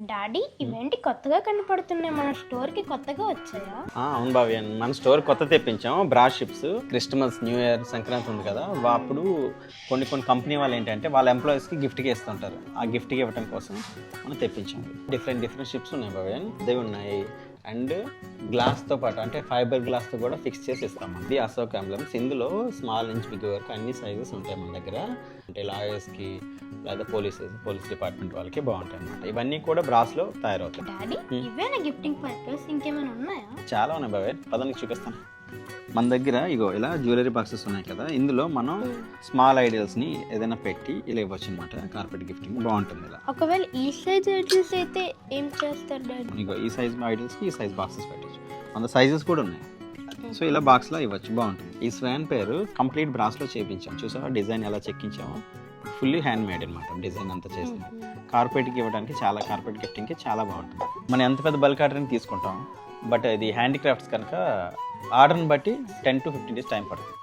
Daddy ఇవేంటి కొత్తగా కనపడుతున్నాయి, మన స్టోర్ కి కొత్తగా వచ్చాయా? అవును బావి, మన స్టోర్ కొత్త తెప్పించాం బ్రా ships. Christmas, new year, Sankranti ఉంది కదా, అప్పుడు కొన్ని కంపెనీ వాళ్ళు ఏంటంటే వాళ్ళ ఎంప్లాయీస్కి గిఫ్ట్గా ఇస్తుంటారు. ఆ గిఫ్ట్గా ఇవ్వడం కోసం మనం తెప్పించాం. డిఫరెంట్ షిప్స్ ఉన్నాయి బావి, ఇదే ఉన్నాయి. అండ్ గ్లాస్తో పాటు అంటే ఫైబర్ గ్లాస్తో కూడా ఫిక్స్ చేసి ఇస్తాం. ఇది అశోక్ ఎంబ్లమ్స్. ఇందులో స్మాల్ నుంచి బిగ్ వరకు అన్ని సైజెస్ ఉంటాయి మన దగ్గర. అంటే లాయర్స్కి లేదా పోలీస్ డిపార్ట్మెంట్ వాళ్ళకి బాగుంటాయి అన్నమాట. ఇవన్నీ కూడా బ్రాస్లో తయారవుతాయి. డాడీ ఇవేనా గిఫ్టింగ్ పర్పస్, ఇంకేమైనా ఉన్నాయా? చాలా ఉన్నాయి బాబాయ్, పదానికి చూపిస్తాను. మన దగ్గర ఇగో ఇలా జ్యువెలరీ బాక్సెస్ ఉన్నాయి కదా, ఇందులో మనం స్మాల్ ఐడియల్స్ని ఏదైనా పెట్టి ఇలా ఇవ్వచ్చు అనమాట. కార్పెట్ గిఫ్టింగ్ బాగుంటుంది ఇలా. ఒకవేళ ఈ సైజ్ ఐడియల్స్ అయితే ఏం చేస్తారు డాడీ? ఇగో ఈ సైజ్ ఐడియల్స్కి ఈ సైజ్ బాక్సెస్ పెట్టచ్చు. మన సైజెస్ కూడా ఉన్నాయి. సో ఇలా బాక్స్లో ఇవ్వచ్చు, బాగుంటుంది. ఈ స్వాన్ పేరు కంప్లీట్ బ్రాస్లో చేయించాం. చూసావా డిజైన్ ఎలా చెక్కించామో, ఫుల్లీ హ్యాండ్ మేడ్ అనమాట. డిజైన్ అంతా చేసింది. కార్పెట్కి ఇవ్వడానికి కార్పెట్ గిఫ్టింగ్కి చాలా బాగుంటుంది. మనం ఎంత పెద్ద బల్క్ ఆర్డర్ని తీసుకుంటాం, బట్ ఇది హ్యాండీక్రాఫ్ట్స్ కనుక ఆర్డర్ని బట్టి 10 to 15 days టైం పడుతుంది.